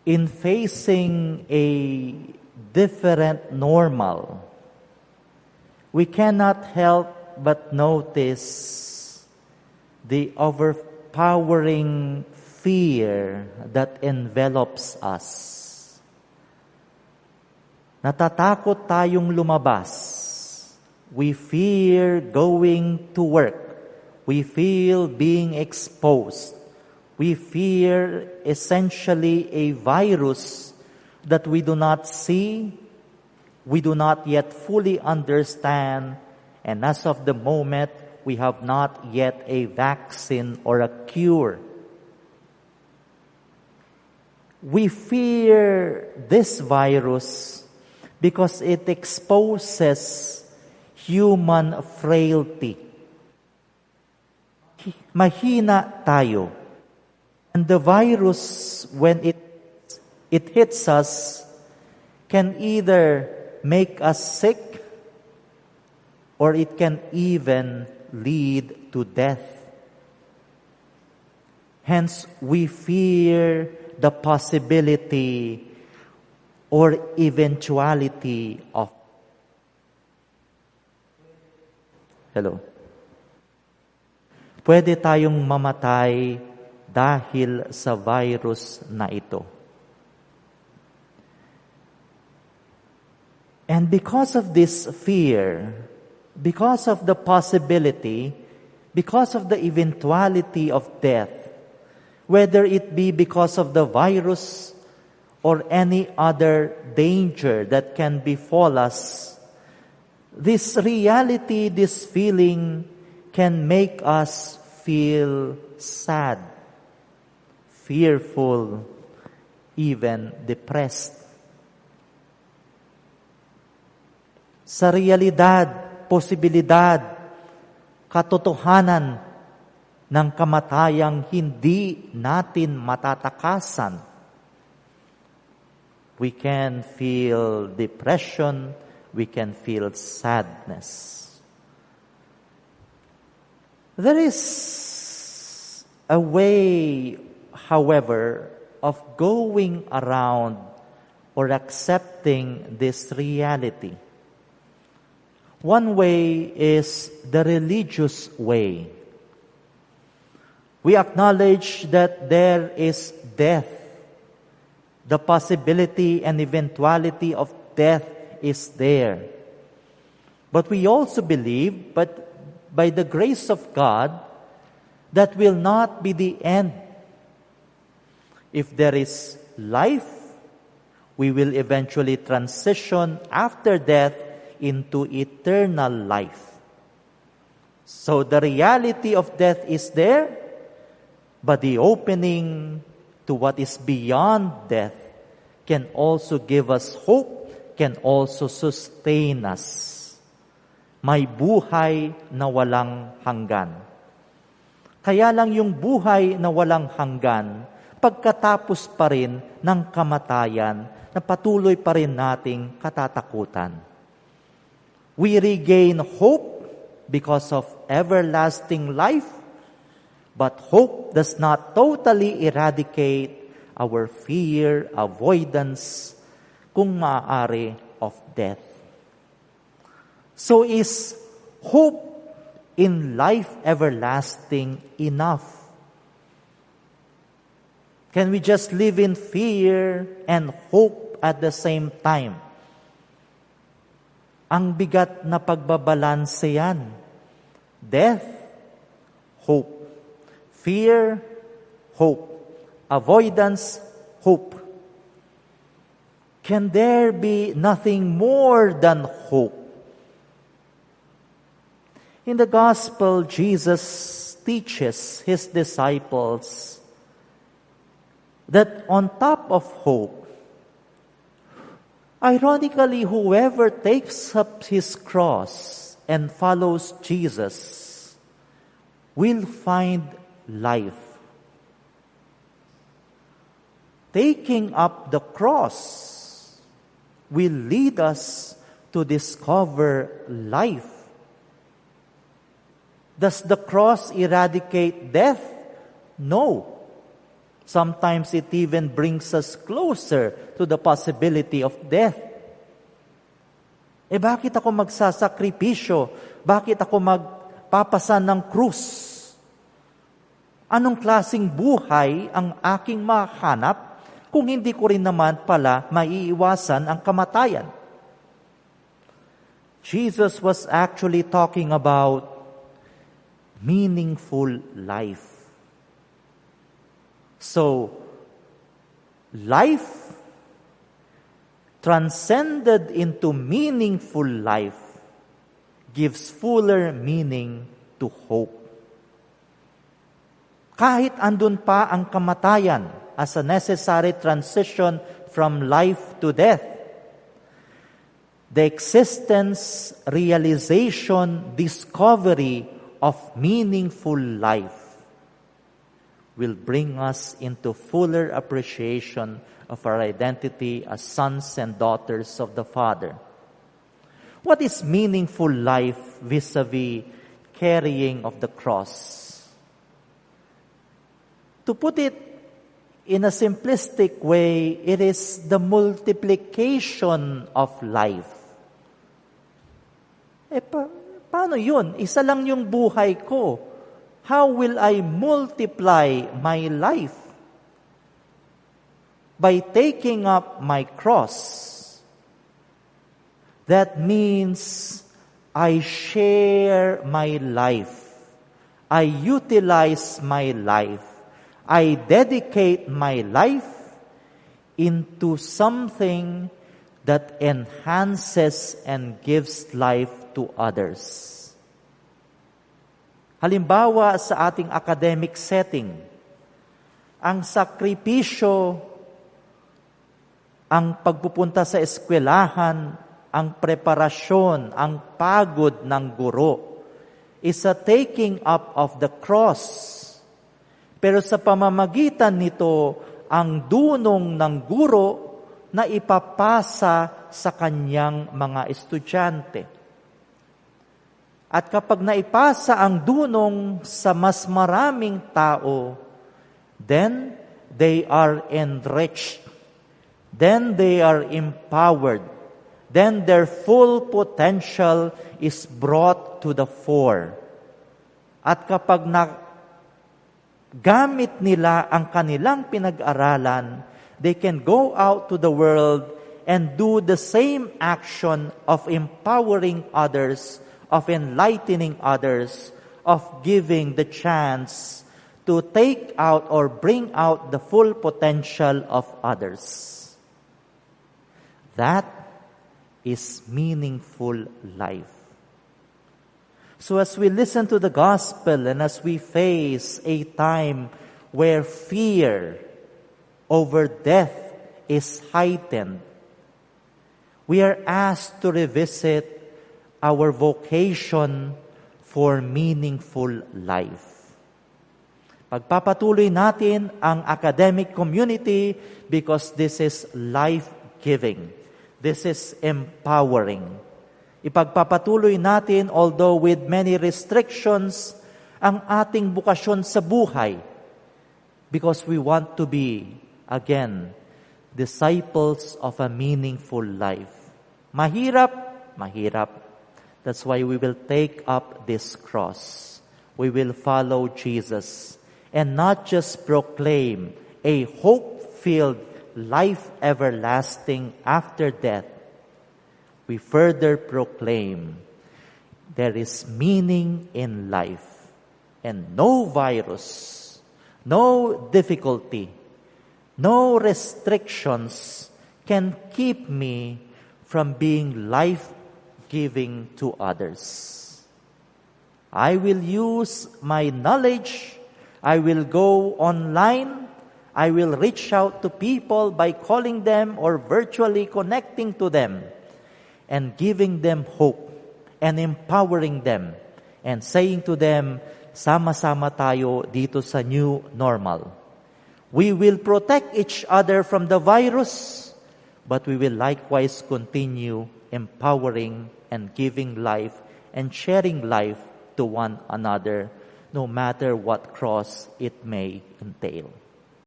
in facing a different normal, we cannot help but notice the overpowering fear that envelops us. Natatakot tayong lumabas. We fear going to work. We feel being exposed. We fear essentially a virus that we do not see, we do not yet fully understand, and as of the moment, we have not yet a vaccine or a cure. We fear this virus because it exposes human frailty. Mahina tayo. And the virus, when it hits us, can either make us sick or it can even lead to death. Hence, we fear the possibility or eventuality of. Hello. Pwede tayong mamatay dahil sa virus na ito. And because of this fear, because of the possibility, because of the eventuality of death, whether it be because of the virus or any other danger that can befall us, this reality, this feeling can make us feel sad, fearful, even depressed. Sa realidad, posibilidad, katotohanan ng kamatayang hindi natin matatakasan, we can feel depression, we can feel sadness. There is a way, however, of going around or accepting this reality. One way is the religious way. We acknowledge that there is death. The possibility and eventuality of death is there. But we also believe, but by the grace of God, that will not be the end. If there is life, we will eventually transition after death into eternal life. So the reality of death is there, but the opening to what is beyond death can also give us hope, can also sustain us. May buhay na walang hanggan. Kaya lang yung buhay na walang hanggan, pagkatapos pa rin ng kamatayan na patuloy pa rin nating katatakutan. We regain hope because of everlasting life, but hope does not totally eradicate our fear, avoidance, kung maaari, of death. So is hope in life everlasting enough? Can we just live in fear and hope at the same time? Ang bigat na pagbabalanse yan. Death, hope. Fear, hope. Avoidance, hope. Can there be nothing more than hope? In the gospel, Jesus teaches his disciples that on top of hope, ironically, whoever takes up his cross and follows Jesus will find life. Taking up the cross will lead us to discover life. Does the cross eradicate death? No. Sometimes it even brings us closer to the possibility of death. Bakit ako magsasakripisyo? Bakit ako magpapasan ng krus? Anong klaseng buhay ang aking mahanap kung hindi ko rin naman pala maiiwasan ang kamatayan? Jesus was actually talking about meaningful life. So, life transcended into meaningful life gives fuller meaning to hope. Kahit andun pa ang kamatayan as a necessary transition from life to death, the existence, realization, discovery of meaningful life will bring us into fuller appreciation of our identity as sons and daughters of the Father. What is meaningful life vis-a-vis carrying of the cross? To put it in a simplistic way, it is the multiplication of life. Paano yun? Isa lang yung buhay ko. How will I multiply my life? By taking up my cross. That means I share my life. I utilize my life. I dedicate my life into something that enhances and gives life to others. Halimbawa sa ating academic setting, ang sakripisyo, ang pagpupunta sa eskwelahan, ang preparasyon, ang pagod ng guro, is a taking up of the cross. Pero sa pamamagitan nito, ang dunong ng guro na ipapasa sa kanyang mga estudyante. At kapag naipasa ang dunong sa mas maraming tao, then they are enriched. Then they are empowered. Then their full potential is brought to the fore. At kapag gamit nila ang kanilang pinag-aralan, they can go out to the world and do the same action of empowering others, of enlightening others, of giving the chance to take out or bring out the full potential of others. That is meaningful life. So as we listen to the gospel and as we face a time where fear over death is heightened, we are asked to revisit our vocation for meaningful life. Pagpapatuloy natin ang academic community because this is life-giving. This is empowering. Ipagpapatuloy natin, although with many restrictions, ang ating bukasyon sa buhay because we want to be, again, disciples of a meaningful life. Mahirap. That's why we will take up this cross. We will follow Jesus and not just proclaim a hope-filled life everlasting after death. We further proclaim there is meaning in life and no virus, no difficulty, no restrictions can keep me from being life-giving to others. I will use my knowledge. I will go online. I will reach out to people by calling them or virtually connecting to them and giving them hope and empowering them and saying to them, sama-sama tayo dito sa new normal. We will protect each other from the virus, but we will likewise continue empowering and giving life and sharing life to one another, no matter what cross it may entail.